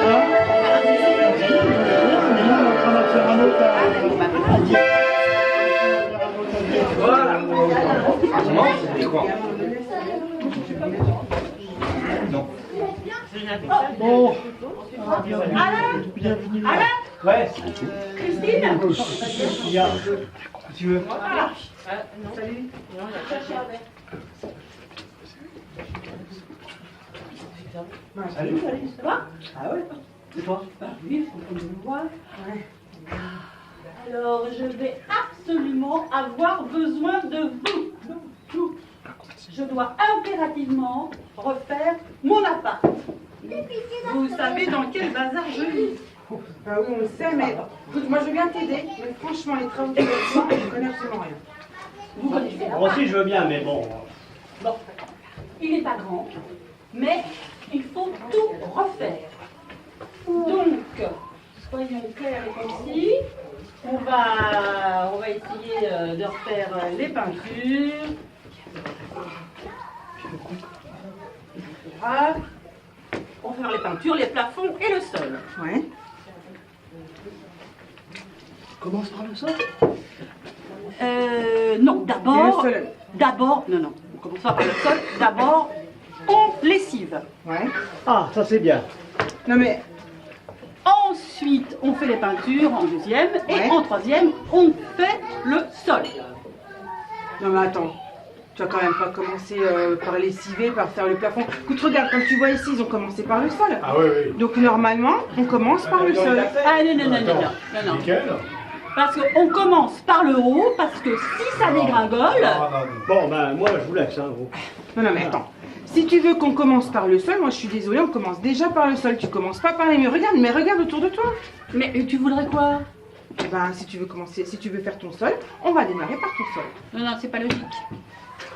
Voilà. Bon. Alain, Bienvenue. Alain, Ouais. Christine. Il y a, si tu veux. Ah. Salut. Salut, Alice. Ça va? Ah ouais. Et toi? Oui, on peut me voir. Alors, je vais absolument avoir besoin de vous. Je dois impérativement refaire mon appart. Vous savez dans quel bazar je vis. Ah oui, on le sait, mais écoute, moi je veux bien t'aider, mais franchement, les travaux de bâtiment, je ne connais absolument rien. Vous connaissez la Moi aussi, je veux bien, mais bon. Bon, il n'est pas grand, mais il faut tout refaire. Donc, soyons clairs et concis. On va essayer de refaire les peintures. Voilà. On va faire les peintures, les plafonds et le sol. Ouais. Commence par le sol. Non, d'abord. Et le sol. Non, on commence pas par le sol. D'abord, on lessive. Ouais. Ah, ça c'est bien. Non mais, Ensuite, on fait les peintures en deuxième. Et Ouais. en troisième, on fait le sol. non mais attends. Tu vas quand même pas commencer par lessiver, par faire le plafond. Écoute, regarde, comme tu vois ici, ils ont commencé par le sol. Ah oui, oui. Donc normalement, on commence par le sol. Ah non. Nickel. Parce qu'on commence par le haut, parce que si ça dégringole, Bon, ben, moi, je vous laisse, hein, gros. Non mais attends. Si tu veux qu'on commence par le sol, moi je suis désolée, on commence déjà par le sol. Tu commences pas par les murs. Regarde, mais regarde autour de toi. mais tu voudrais quoi? Eh ben, si tu veux commencer, si tu veux faire ton sol, on va démarrer par ton sol. Non, c'est pas logique.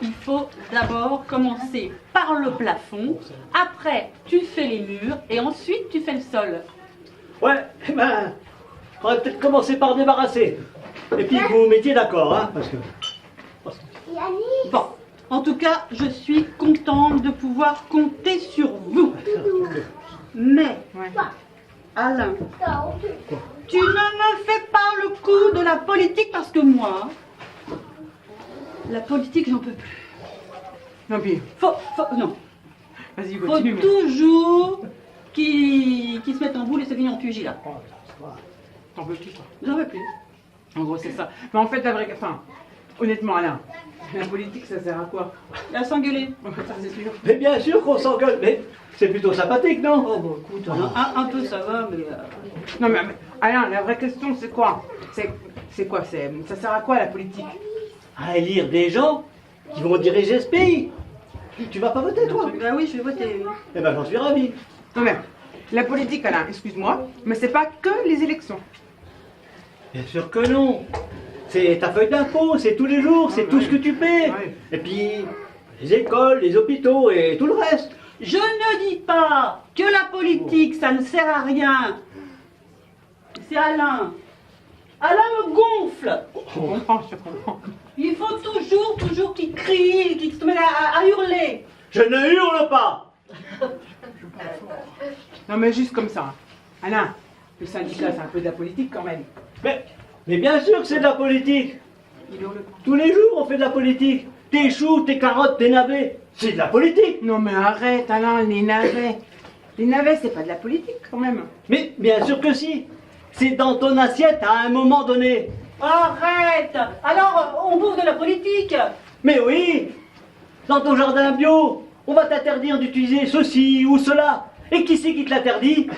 Il faut d'abord commencer par le plafond, après tu fais les murs et ensuite tu fais le sol. Ouais, eh ben, on va peut-être commencer par débarrasser. Et puis, que vous vous mettiez d'accord, hein, parce que... Bon, en tout cas, je suis contente de pouvoir compter sur vous. Mais, Ouais. Alain, tu ne me fais pas le coup de la politique parce que moi, la politique, j'en peux plus. Non puis, Non, vas-y, faut continue. mais- toujours qui se mettent en boule et se finissent en pugilat. là. T'en veux plus, quoi. J'en veux plus. En gros, c'est ça. Mais en fait, la vraie... Enfin, honnêtement, Alain, la politique, ça sert à quoi? À s'engueuler. Ça, c'est sûr. Mais bien sûr qu'on s'engueule, mais c'est plutôt sympathique, non? Oh bon, écoute, un peu ça va, mais... Non, mais Alain, la vraie question, c'est quoi? C'est quoi? Ça sert à quoi, la politique? À élire des gens qui vont diriger ce pays. Tu vas pas voter, toi? Bah oui, je vais voter. Eh ben, j'en suis ravi. Non, mais la politique, Alain, excuse-moi, mais c'est pas que les élections. Bien sûr que non. C'est ta feuille d'impôt, c'est tous les jours, c'est tout ce que tu paies. Ouais. Et puis, les écoles, les hôpitaux et tout le reste. Je ne dis pas que la politique, ça ne sert à rien. C'est Alain. Alain me gonfle. Je comprends, je comprends. Il faut toujours qu'il crie, qu'il se mette à hurler. Je ne hurle pas. Non, mais juste comme ça. Alain, le syndicat, c'est un peu de la politique quand même. Mais bien sûr que c'est de la politique. Il hurle pas. Tous les jours, on fait de la politique. Tes choux, tes carottes, tes navets, c'est de la politique. Non, mais arrête, Alain, les navets. Les navets, c'est pas de la politique quand même. Mais bien sûr que si. C'est dans ton assiette à un moment donné. Arrête. Alors, on bouffe de la politique. Mais oui, dans ton jardin bio, on va t'interdire d'utiliser ceci ou cela. Et qui c'est qui te l'interdit?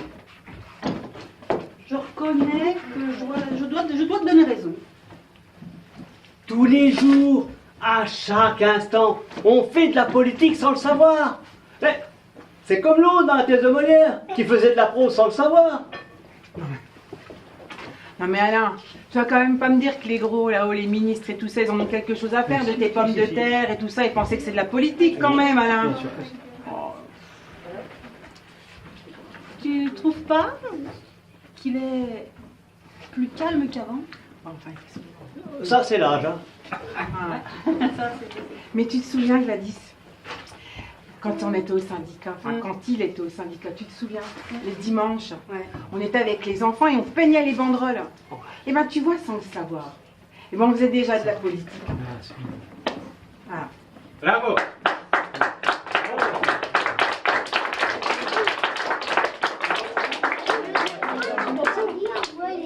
Je reconnais que je dois te donner raison. Tous les jours, à chaque instant, on fait de la politique sans le savoir. Mais c'est comme l'autre dans la pièce de Molière, qui faisait de la prose sans le savoir. Non, mais Alain, tu vas quand même pas me dire que les gros là-haut, les ministres et tout ça, ils en ont quelque chose à faire de tes pommes de terre et tout ça, et penser que c'est de la politique quand même, Alain. Bien sûr. Tu trouves pas qu'il est plus calme qu'avant? Enfin, Ça, c'est l'âge. Hein. mais tu te souviens, Gladys, Quand on était au syndicat, enfin quand il était au syndicat, tu te souviens, les dimanches, on était avec les enfants et on peignait les banderoles. Et ben tu vois, sans le savoir, et ben on faisait déjà de la politique. Voilà. Bravo.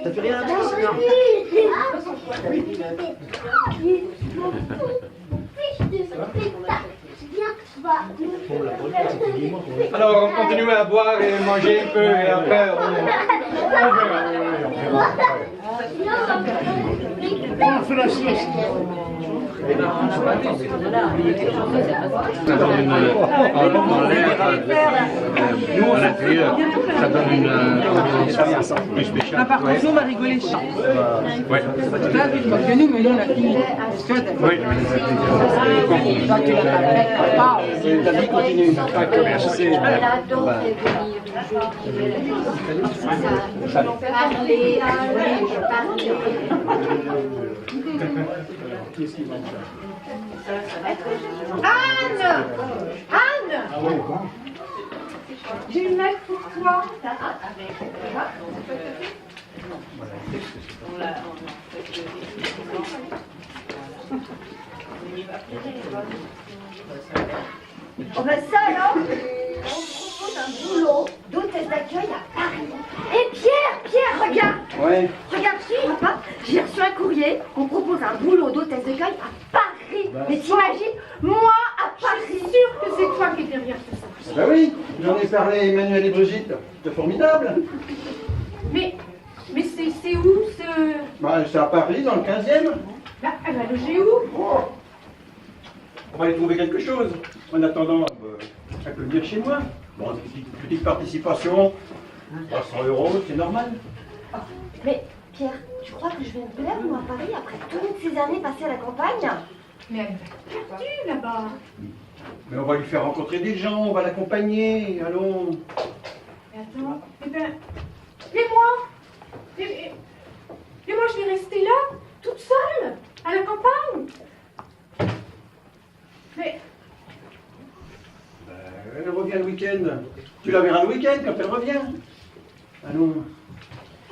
Ça fait rien à voir? Alors, on continue à boire et manger un peu et après on verra. On fait la sieste. Ça donne dans l'air, à l'intérieur, ça donne une ambiance plus spéciale. Ah, par contre, nous, on va rigoler chant. Ouais. Là, parce que nous, mais nous, on a fini. Oui. Toi, tu l'as pas fait, papa. La vie continue. Anne! Anne! J'ai une lettre pour toi. Oh ben ça alors, on me propose un boulot d'hôtesse d'accueil à Paris. Et Pierre, regarde. Ouais. Regarde, papa, j'ai reçu un courrier, on propose un boulot d'hôtesse d'accueil à Paris. Mais t'imagines, moi à Paris. Je suis sûre que c'est toi qui es derrière tout ça. Ben oui, j'en ai parlé à Emmanuel et Brigitte. C'est formidable. Mais c'est où ce... Bah, c'est à Paris, dans le 15e. Bah, elle va loger où? Oh. On va y trouver quelque chose. En attendant, elle peut venir chez moi. Bon, une petite participation, 300 €, c'est normal. Mais Pierre, tu crois que je vais me plaire moi à Paris après toutes ces années passées à la campagne? Mais elle va être perdue là-bas. Mais on va lui faire rencontrer des gens, on va l'accompagner, allons. Mais attends, et moi et moi je vais rester là, toute seule, à la campagne. Mais Elle revient le week-end. Tu la verras le week-end quand elle revient. Allons.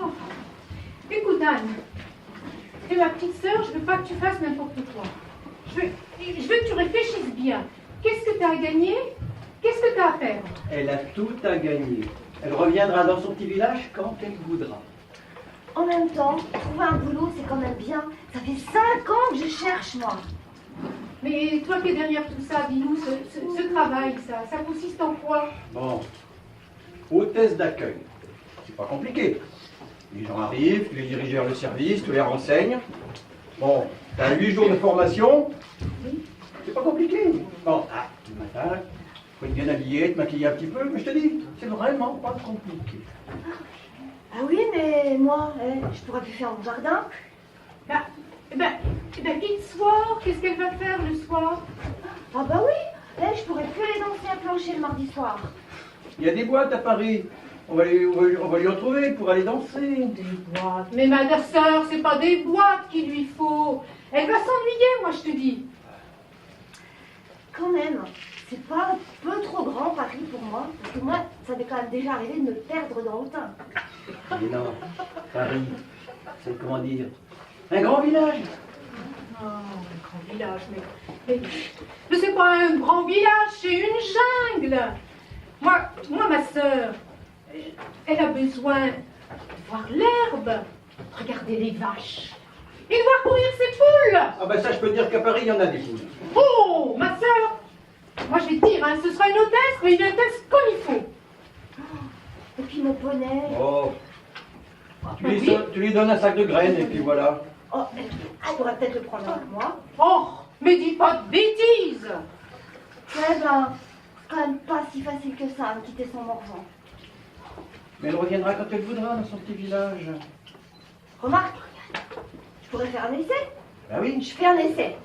enfin, écoute Anne, et ma petite sœur, je veux pas que tu fasses n'importe quoi. Je veux que tu réfléchisses bien. Qu'est-ce que tu as à gagner? Qu'est-ce que tu as à perdre? Elle a tout à gagner. Elle reviendra dans son petit village quand elle voudra. En même temps, trouver un boulot, c'est quand même bien. Ça fait 5 ans que je cherche, moi. Mais toi qui es derrière tout ça, dis-nous, ce travail, ça consiste en quoi? Bon. Hôtesse d'accueil. C'est pas compliqué. Les gens arrivent, tu les diriges vers le service, tu les renseignes. Bon, t'as 8 jours de formation. C'est pas compliqué. Bon, le matin, faut être bien habillé, te maquiller un petit peu, mais je te dis, c'est vraiment pas compliqué. Ah oui, mais moi, je pourrais plus faire mon jardin. Quitte soir, qu'est-ce qu'elle va faire le soir? Ah bah oui, je pourrais plus aller danser à plancher le mardi soir. Il y a des boîtes à Paris. On va lui en trouver pour aller danser. Des boîtes. Mais ma sœur, c'est pas des boîtes qu'il lui faut. Elle va s'ennuyer, moi je te dis. Quand même, c'est pas un peu trop grand Paris pour moi. Parce que moi, ça m'est quand même déjà arrivé de me perdre dans l'automne. Mais non, Paris, c'est comment dire, un grand village. Oh, un grand village, mais c'est pas un grand village, c'est une jungle. Moi, ma sœur, elle a besoin de voir l'herbe, regarder les vaches et de voir courir ses poules. Ah ben ça, je peux te dire qu'à Paris, il y en a des poules. Oh, ma sœur, moi je vais te dire, hein, ce sera une hôtesse, mais une hôtesse comme il faut. Et puis mon poney. Oh, tu lui donnes un sac de graines et puis voilà. Oh, elle pourrait peut-être le prendre avec moi. Oh, mais dis pas de bêtises. Ouais, ben, c'est quand même pas si facile que ça de quitter son morvan. Mais elle reviendra quand elle voudra dans son petit village. Remarque, je pourrais faire un essai. Ben oui. Je fais un essai.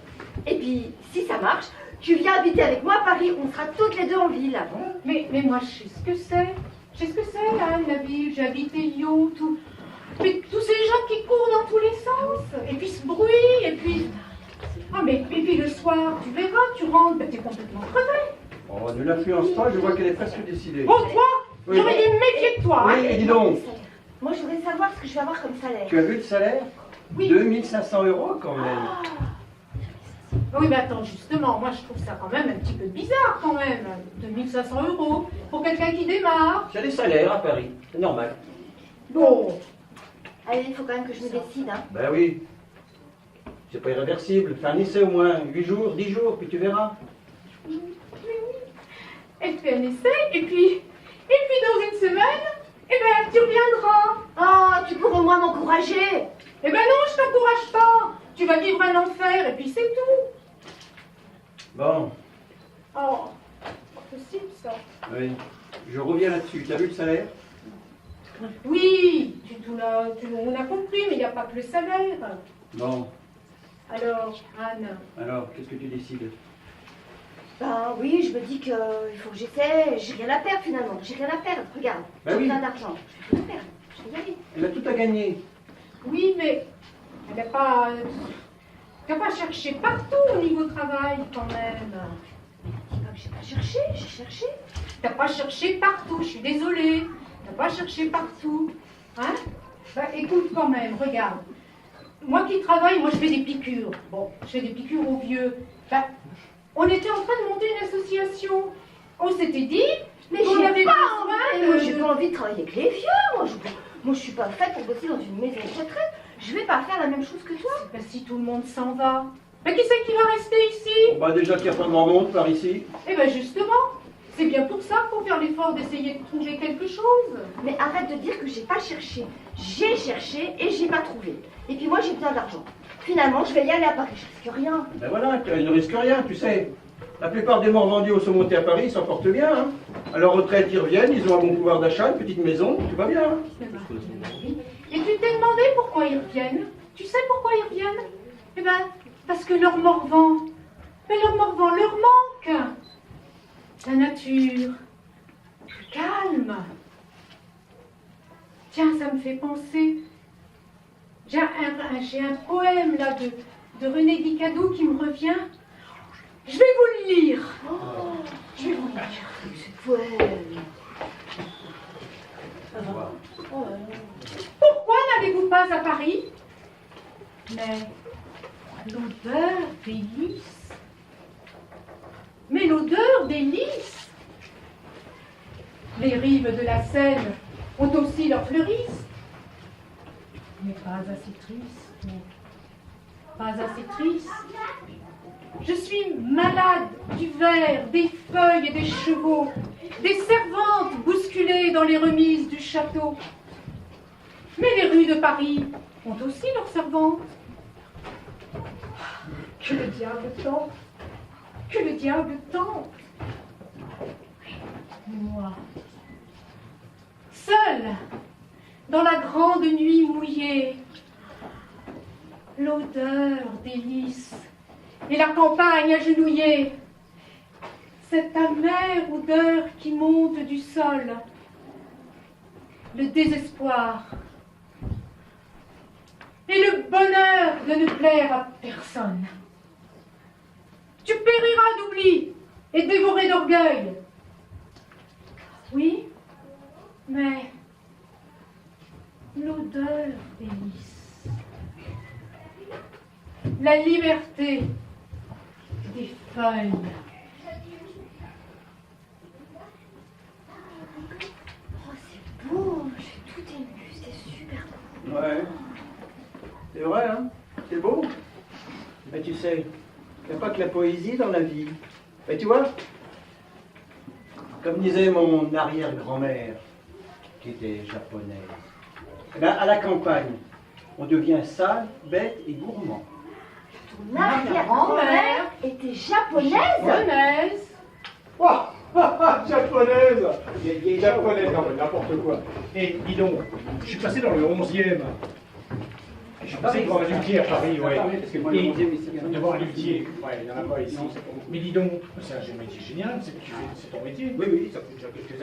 Et puis, si ça marche, tu viens habiter avec moi à Paris. On sera toutes les deux en ville. Mais moi je sais ce que c'est. Je sais ce que c'est, là, la ville. J'ai habité Lyon, tout. Mais tous ces gens qui courent dans tous les sens. Et puis ce bruit, et puis... Ah, mais et puis le soir, tu verras, tu rentres, ben, t'es complètement crevé. Oh, ne l'influence pas, je vois qu'elle est presque décidée. Oh, toi, Oui. j'aurais dû me méfier de toi. Oui, Hein. et dis donc, Moi, je voudrais savoir ce que je vais avoir comme salaire. tu as vu le salaire? Oui. 2500 € quand même. Oui, mais attends, justement, moi je trouve ça quand même un petit peu bizarre quand même. 2500 € pour quelqu'un qui démarre. Il y a des salaires à Paris, c'est normal. Bon, Allez, il faut quand même que je me décide. Hein. Ben oui, c'est pas irréversible. Fais un essai au moins, 8 jours, 10 jours, puis tu verras. elle fait un essai et puis dans une semaine, eh ben tu reviendras. Oh, tu pourrais au moins m'encourager. Eh ben non, je t'encourage pas. Tu vas vivre un enfer et puis c'est tout. Bon, Oh, c'est pas possible ça. oui, je reviens là-dessus. Tu as vu le salaire? Oui, on a compris, mais il n'y a pas que le salaire. Bon, Alors, Anne, alors, qu'est-ce que tu décides? Ben oui, je me dis qu'il faut que j'essaie. J'ai rien à perdre finalement. J'ai rien à perdre. Regarde, Ben j'ai oui. plein d'argent. Je vais rien à perdre. Je vais y aller. Elle a tout à gagner. oui, mais elle n'a pas... T'as pas cherché partout au niveau travail quand même. C'est pas que j'ai pas cherché. J'ai cherché. T'as pas cherché partout, je suis désolée. T'as pas cherché partout. Hein? Bah écoute quand même, regarde. Moi qui travaille, moi je fais des piqûres. Bon, je fais des piqûres aux vieux. Bah, on était en train de monter une association. On s'était dit, Mais qu'on j'ai avait pas besoin envie. de... Moi, j'ai pas envie de travailler avec les vieux. Moi, je suis pas faite pour bosser dans une maison de retraite. Je vais pas faire la même chose que toi. Bah, si tout le monde s'en va, bah qui c'est qui va rester ici? Bon, bah déjà qu'il n'y a pas de grand monde par ici. Eh ben justement, c'est bien pour ça qu'il faut faire l'effort d'essayer de trouver quelque chose. Mais arrête de dire que j'ai pas cherché. J'ai cherché et j'ai pas trouvé. Et puis moi, j'ai besoin d'argent. Finalement, je vais y aller à Paris. Je risque rien. Ben voilà, elle ne risque rien, tu sais. La plupart des morts vendus au sont montés à Paris, ils s'en portent bien. Hein. À leur retraite, ils reviennent, ils ont un bon pouvoir d'achat, une petite maison, tout va bien. Hein. Et tu t'es demandé pourquoi ils reviennent? Tu sais pourquoi ils reviennent? Eh ben, parce que leur mort-vent, leur manque. La nature, plus calme. Tiens, ça me fait penser. J'ai un poème là de René Guicadou qui me revient. Je vais vous le lire. Je vais vous le lire. Ouais. Pourquoi n'allez-vous pas à Paris? Mais l'odeur des lys. Mais l'odeur des lys. Les rives de la Seine ont aussi leurs fleuristes. Mais pas assez triste. Pas assez triste. Je suis malade du verre, des feuilles et des chevaux, des servantes bousculées dans les remises du château. Mais les rues de Paris ont aussi leurs servantes. Que le diable tente, que le diable tente. Moi, seule, dans la grande nuit mouillée, l'odeur des lys et la campagne agenouillée, cette amère odeur qui monte du sol, le désespoir et le bonheur de ne plaire à personne. Tu périras d'oubli et dévoré d'orgueil. Oui, mais l'odeur des lys, la liberté des feuilles. Oh, c'est beau. Je suis tout émue. C'est super beau. Ouais. C'est vrai, hein? C'est beau. Mais tu sais, il n'y a pas que la poésie dans la vie. Et tu vois, comme disait mon arrière-grand-mère, qui était japonaise, eh ben, à la campagne, on devient sale, bête et gourmand. Ton arrière-grand-mère était japonaise. Japonaise. Japonaise. Japonaise, non mais n'importe quoi. Et dis donc, je suis passé dans le 11e. Je suis passé devant un lutier à Paris, ouais. Devant un lutier, ouais, il n'y en a pas ici. Mais dis donc, c'est un métier génial, c'est ton métier. Oui, oui, ça fait déjà quelques années.